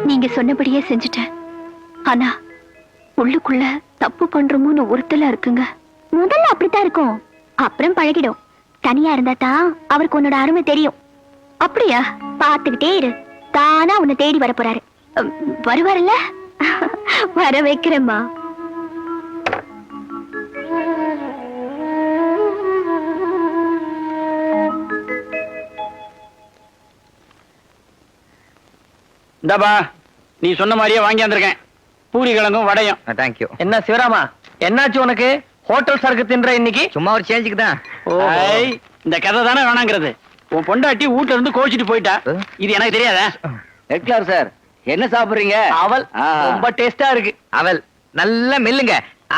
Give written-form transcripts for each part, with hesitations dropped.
நீங்க சொன்னபடியே செஞ்சுட்டேன். ஆனா உள்ளுக்குள்ள தப்பு பண்றோமோன்னு உறுத்தலா இருக்குங்க. முதல்ல அப்படித்தான் இருக்கும், அப்புறம் பழகிடும். தனியா இருந்தா தான் அவருக்கு உன்னோட அருமை தெரியும். அப்படியா? பாத்துக்கிட்டே இரு, தானா உன்னை தேடி வர போறாரு. வருவாருல்ல? வர வைக்கிறேம்மா. இந்தாப்பா, நீ சொன்ன மாதிரியே வாங்கி வந்திருக்கேன். பூரி கிழங்கும் வடையும். தேங்க்யூ. என்ன சிவராமா, என்னாச்சு உனக்கு? ஹோட்டல் சரக்கு தின்ற இன்னைக்கு? சும்மா ஒரு சேஞ்சுக்கு தான். இந்த கதை தானே வேணாங்கிறது. உன் பொண்டாட்டி வீட்டுல இருந்து கோச்சிட்டு போயிட்டா. இது எனக்கு தெரியாதா? எக்லார் சார், என்ன சாப்பிடுறீங்க? அவல். ரொம்ப டேஸ்டா இருக்கு. அவல் நல்லா மெல்லுங்க.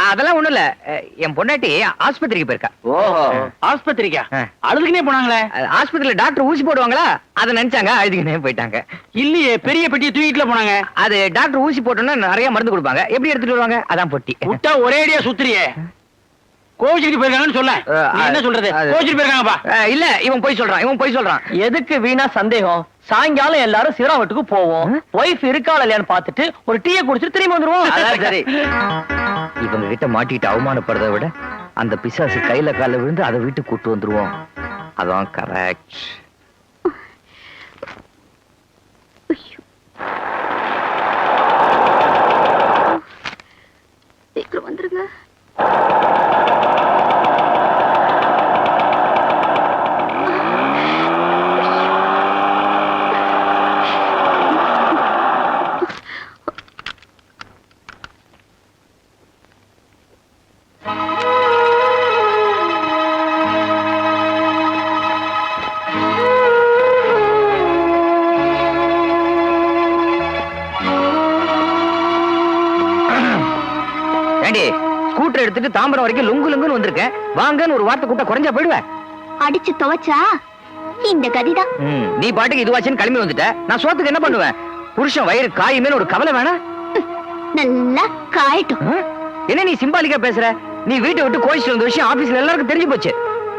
அதெல்லாம் ஒண்ணும் இல்ல, என் பொண்டாட்டி ஆஸ்பத்திரிக்கு போயிருக்கா. ஓஹோ, ஆஸ்பத்திரிக்கா? அழுதுகினே போனாங்களே. ஆஸ்பத்திரியில டாக்டர் ஊசி போடுவாங்களா, அதை நினைச்சாங்க, அழுதுகினே போயிட்டாங்க. இல்லையே, பெரிய பெட்டியை தூக்கிட்டுல போனாங்க. அது டாக்டர் ஊசி போட்டோம்னா நிறைய மருந்து கொடுப்பாங்க, எப்படி எடுத்துட்டு வருவாங்க, அதான் பொட்டி. விட்டா ஒரே அடியா சுத்துறியே. கோச்சிட்டு போயிருக்காங்கன்னு சொல்ல. என்ன சொல்றது? கோச்சிட்டு போயிருக்காங்கப்பா. இல்ல, இவன் போய் சொல்றான், இவன் போய் சொல்றான். எதுக்கு வீணா சந்தேகம்? சாயங்காலம் எல்லாரும் சிவரா வீட்டுக்கு போவோம். ஒய்ஃப் இருக்காள் இல்லையான்னு பார்த்துட்டு ஒரு டீயை குடிச்சிட்டு திரும்பி வந்துருவோம். அதான் சரி. இவங்க கிட்ட மாட்டிட்டு அவமானப்படுறத விட அந்த பிசாசு கையில கால விழுந்து அதை வீட்டுக்கு கூட்டு வந்துருவோம். அதான் கரெக்ட். சீக்கிரம் வந்துருங்க. ஸ்கூட்டர் எடுத்துட்டு தாம்பரம் வரைக்கும் லுங்கு லுங்குன்னு வந்திருக்கேன். வாங்கன்னு ஒரு வார்த்தை கூட்ட குறைஞ்சா போயிடுவேன். அடிச்சு துவச்சா இந்த கதிதான். நீ பாட்டுக்கு இதுவாச்சுன்னு கிளம்பி வந்துட்ட. நான் சோத்துக்கு என்ன பண்ணுவேன்? புருஷன் வயிறு காயுமேன்னு ஒரு கவலை வேணாம்? நல்லா காயட்டும். என்ன நீ சிம்பாலிக்கா பேசுற? நீ வீட்டை விட்டு கோயிச்சு வந்த விஷயம் ஆபீஸ்ல எல்லாருக்கும் தெரிஞ்சு போச்சு.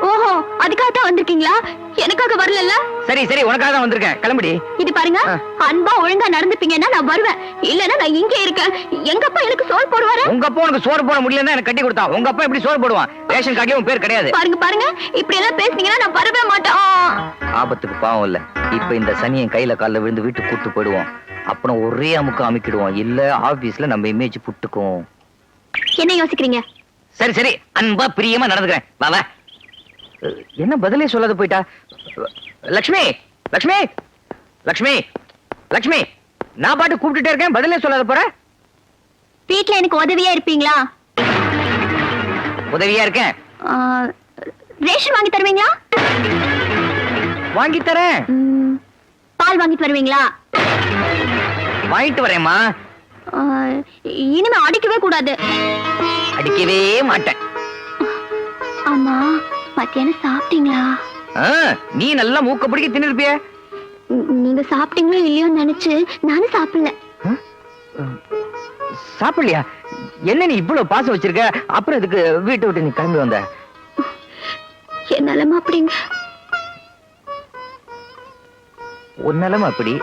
ஓஹோ, அதுக்காக தான் வந்திருக்கீங்களா? எனக்காக வரல. சரி சரி, உனக்காக தான் வந்திருக்கேன், கிளம்படி. இது பாருங்க, அன்பா ஒழுங்கா நடந்துப்பீங்கன்னா நான் வருவேன், இல்லன்னா நான் இங்கே இருக்கேன். எங்க அப்பா எனக்கு சோறு போடுவாரு? உங்க அப்பா உனக்கு சோறு போட முடியலன்னா எனக்கு கட்டி கொடுத்தான். உங்க அப்பா எப்படி சோறு போடுவான்? ரேஷன் கார்டுல உன் பேர் கிடையாது. பாருங்க பாருங்க, இப்படி எல்லாம் பேசுனீங்கன்னா நான் வரவே மாட்டேன். ஆபத்துக்கு பாவம் இல்ல. இப்ப இந்த சனியன் கையில கால்ல விழுந்து வீட்டுக்கு கூட்டு போயிடுவோம். அப்புறம் ஒரே அமுக்கு அமைக்கிடுவோம். இல்ல ஆபீஸ்ல நம்ம இமேஜ் புட்டுக்கும். என்ன யோசிக்கிறீங்க? சரி சரி, அன்பா பிரியமா நடந்துக்கிறேன். வா வா. என்ன பதிலே சொல்லாத போயிட்டா? லக்ஷ்மி லக்ஷ்மி லக்ஷ்மி லக்ஷ்மி, நான் பாட்டு கூப்பிட்டுட்டே இருக்கேன், பதிலே சொல்லாத போற. வீட்ல எனக்கு உதவியா இருப்பீங்களா? உதவியா இருக்கேன். ரேஷன் வாங்கி தருவீங்களா? வாங்கி தரேன். பால் வாங்கிட்டு வருவீங்களா? வாங்கிட்டு வரேம்மா. இனிமே அடிக்கவே கூடாது. அடிக்கவே மாட்டேன். ஆமா, மத்தியானம் சாப்பிட்டீங்களா? நீ நல்லா மூக்க பிடிக்க தின்னுருப்பிய. நீங்க சாப்பிட்டீங்களோ இல்லையோ நினைச்சு நானும் சாப்பிடல. சாப்பிடலையா? என்ன நீ இவ்வளவு பாசம் வச்சிருக்க? அப்புறம் இதுக்கு வீட்டை விட்டு நீ கிளம்பி வந்த? என் நிலைமை அப்படிங்க. உன் நிலைமை அப்படி,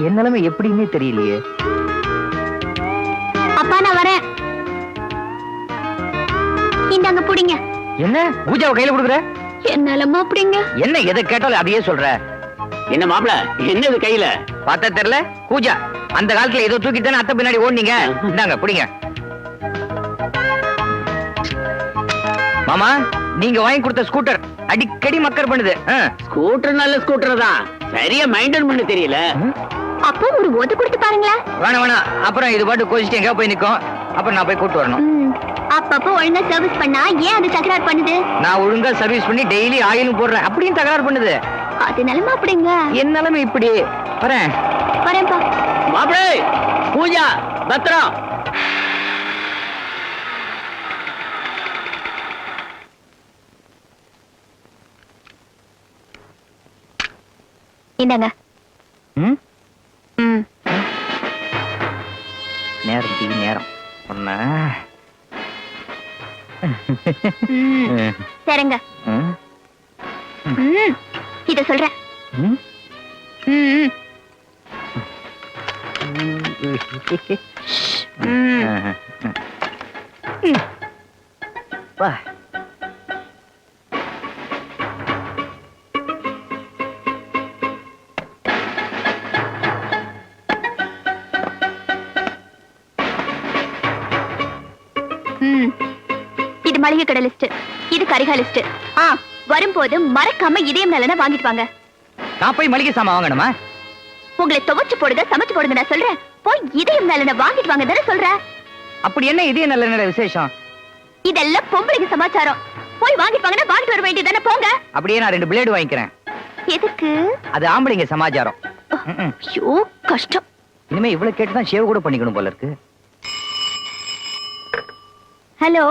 என் நிலைமை எப்படின்னே தெரியலையே. அப்பா நான் வரேன். இந்தாங்க புடிங்க. என்ன பூஜாவை கையில கொடுக்குற? என் நிலைமை அப்படிங்க. என்ன எதை கேட்டாலும் அதையே சொல்ற? என்ன மாப்பிள, என்ன இது கையில? பார்த்தா தெரியல? பூஜா அந்த காலத்துல ஏதோ தூக்கிட்டு தானே அத்தை பின்னாடி ஓடுனீங்க. இந்தாங்க புடிங்க. மாமா, நீங்க வாங்கி கொடுத்த ஸ்கூட்டர் அடிக்கடி மக்கர் பண்ணுது. ஸ்கூட்டர் நல்ல ஸ்கூட்டர் தான், சரியா மெயின்டைன் பண்ண தெரியல. அப்போ ஒரு ஓத கொடுத்து பாருங்களேன். வேணாம் வேணாம், அப்புறம் இது பாட்டு கோச்சிட்டு எங்க போய் நிக்கும். அப்புறம் நான் போய் கூட்டு வரணும். அப்பப்போ ஒழுங்கா சர்வீஸ் பண்ணா ஏன் அது தகராறு பண்ணுது? நான் ஒழுங்கா சர்வீஸ் பண்ணி டெய்லி ஆயிலும் போடுறேன், அப்படின்னு தகராறு பண்ணுது. அது நிலைமை அப்படிங்க. என் நிலைமை இப்படி. வரேன் வரேன்ப்பா. மாப்பிளே, பூஜா பத்திரம். இந்தாங்க. நேரம் டீ நேரம். சரிங்க, இத சொல்றேன். வா. ம். இது மளிகை கடை லிஸ்ட், இது கரிகா லிஸ்ட். வரும்போது மறக்காம இதயம் நல்லெண்ணெய் வாங்கிட்டு வாங்க. நான் போய் மளிகை சாமான் வாங்கணுமா? உங்களை துவைச்சு போடுங்க, சமைச்சு போடுங்க நான் சொல்றேன். போய் இதயம் நல்லெண்ணெய் வாங்கிட்டு வாங்க தானே சொல்றேன். அப்படி என்ன இதே நல்ல விசேஷம்? இதெல்லாம் பொம்பளைக்கு சமாச்சாரம். போய் வாங்கிட்டு வாங்கன்னா வாங்கிட்டு வர வேண்டியதானே, போங்க. அப்படியே நான் 2 பிளேடு வாங்கிக்கிறேன். எதுக்கு? அது ஆம்பளைங்க சமாச்சாரம். ஐயோ கஷ்டம். இனிமே இவ்வளவு கேட்டுதான் ஷேவ் கூட பண்ணிக்கணும் போல இருக்கு. ஹலோ.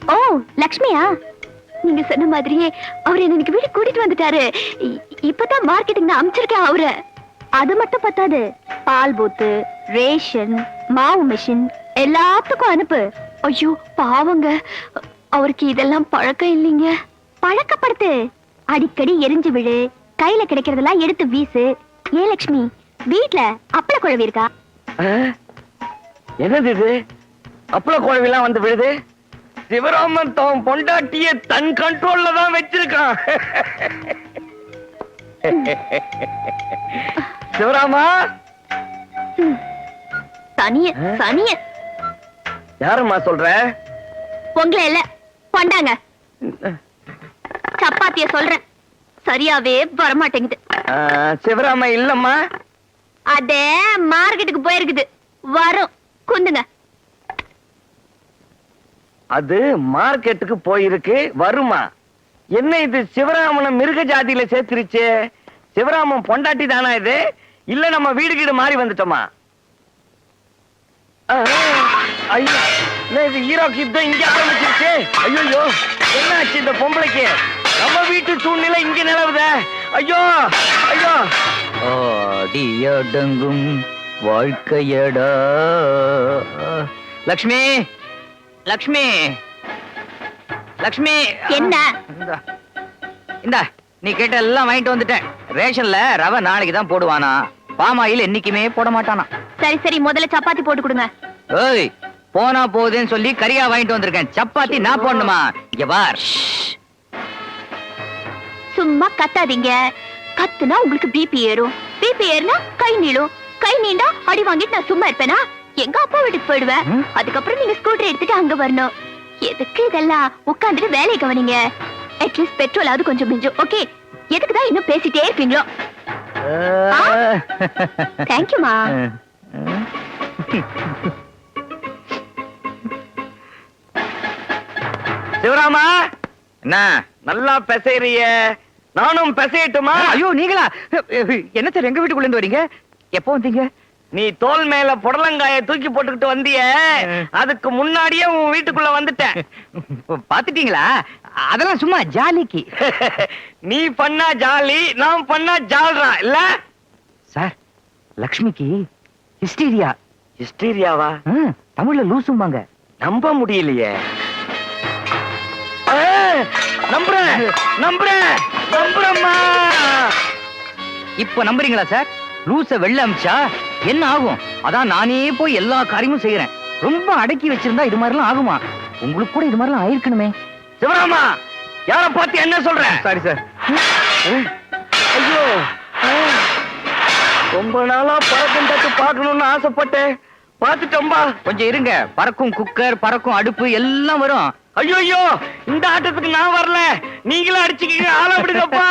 ஓ லக்ஷ்மியா, நீங்க சொன்ன மாதிரியே அவர் எனக்கு வீடு கூட்டிட்டு வந்துட்டாரு. இப்பதான் மார்க்கெட்டிங் தான் அமிச்சிருக்கேன் அவரு. அது மட்டும் பத்தாது, பால் பூத்து, ரேஷன், மாவு மிஷின் எல்லாத்துக்கும் அனுப்பு. ஐயோ பாவங்க, அவருக்கு இதெல்லாம் பழக்கம் இல்லைங்க. பழக்கப்படுத்து. அடிக்கடி எரிஞ்சு விழு, கையில கிடைக்கிறதெல்லாம் எடுத்து வீசு. ஏ லக்ஷ்மி, வீட்ல அப்பள குழவி இருக்கா? என்னது இது? அப்பள குழவிலாம் வந்து விழுது. சிவராமன் தன் பொண்டாட்டிய தன் கண்ட்ரோல்ல தான் வச்சிருக்கான். சிவராமா, சனிய சனிய. யாரம்மா சொல்ற? உங்களை இல்ல, கொண்டாங்க சப்பாத்திய சொல்றேன். சரியாவே வரமாட்டேங்குது. சிவராமா இல்லம்மா. அதே மார்க்கெட்டுக்கு போயிருக்குது, வரும். குந்துங்க. அது மார்க்கெட்டுக்கு போயிருக்கு, வருமா? என்ன இது சிவராமனை மிருக ஜாதியில சேர்த்துருச்சு? சிவராமன் பொண்டாட்டி தானா இது? இல்ல நம்ம வீடு கீடு மாறி வந்துட்டோமா? ஐயோ, இது ஈரோக்கு யுத்தம் இங்க ஆரம்பிச்சிருச்சு. ஐயோ, என்ன ஆச்சு இந்த பொம்பளைக்கு? நம்ம வீட்டு சூழ்நிலை இங்க நிலவுதே. ஐயோ ஐயோ. அடியடங்கும் வாழ்க்கையடா. லக்ஷ்மி, லக்ஷ்மி, லக்ஷ்மி. என்ன? இந்தா, நீ கேட்ட எல்லாம் வாங்கிட்டு வந்துட்டேன். ரேஷன்ல ரவை நாளைக்கு தான் போடுவானா, பாமாயில் என்னைக்குமே போட மாட்டானா. சரி சரி, முதல்ல சப்பாத்தி போட்டு கொடுங்க. ஏய், போனா போகுதுன்னு சொல்லி கறியா வாங்கிட்டு வந்திருக்கேன். சப்பாத்தி நான் போடணுமா? இங்க பார். சும்மா கத்தாதீங்க. கத்துனா உங்களுக்கு பிபி ஏறும், பிபி ஏறுனா கை நீளும், கை நீண்டா அடி வாங்கிட்டு நான் சும்மா இருப்பேனா? எங்க அப்பா வீட்டுக்கு போயிடுவேன். அதுக்கப்புறம் நீங்க ஸ்கூட்டர் எடுத்துட்டு அங்க வரணும். எதுக்கு இதெல்லாம்? உட்காந்துட்டு வேலையை கவனிங்க. அட்லீஸ்ட் பெட்ரோல் ஆவது கொஞ்சம் மிஞ்சும். ஓகே, எதுக்குதான் இன்னும் பேசிட்டே இருப்பீங்களோ? தேங்க்யூமா. சிவராமா, என்ன நல்லா பெசைறிய, நானும் பெசையட்டுமா? ஐயோ, நீங்களா? என்ன சார் எங்க வீட்டுக்குள்ள இருந்து வரீங்க? எப்போ வந்தீங்க? நீ தோல் மேல புடலங்காய தூக்கி போட்டுக்கிட்டு வந்திய, அதுக்கு முன்னாடியே உன் வீட்டுக்குள்ள வந்துட்டேன். பாத்துட்டீங்களா? அதெல்லாம் சும்மா ஜாலிக்கு. நீ பண்ணா ஜாலி, நான் பண்ணா ஜால்ரா இல்ல சார்? லக்ஷ்மிக்கு ஹிஸ்டீரியா. ஹிஸ்டீரியாவா? தமிழ்ல லூசும்பாங்க. நம்ப முடியலையே. நம்புறேன் நம்புறேன் நம்புறேம்மா. இப்ப நம்புறீங்களா சார்? லூச வெள்ள அமிச்சா என்ன ஆகும்? அதான் நானே போய் எல்லா காரியமும் செய்யறேன். ரொம்ப அடக்கி வச்சிருந்தா இது மாதிரிலாம் ஆகுமா? உங்களுக்கு கூட இது மாதிரிலாம் ஆயிருக்கணுமே. சிவராமா, யார பார்த்து என்ன சொல்ற? Sorry sir. ஐயோ, ரொம்ப நாளா பறக்கும் தட்டு பார்க்கணும்னு ஆசைப்பட்டேன், பார்த்துட்டோம்பா. கொஞ்சம் இருங்க, பறக்கும் குக்கர், பறக்கும் அடுப்பு எல்லாம் வரும். ஐயோ, இந்த ஆட்டத்துக்கு நான் வரல, நீங்களும் அடிச்சுக்கீங்க. ஆள விடுங்கப்பா.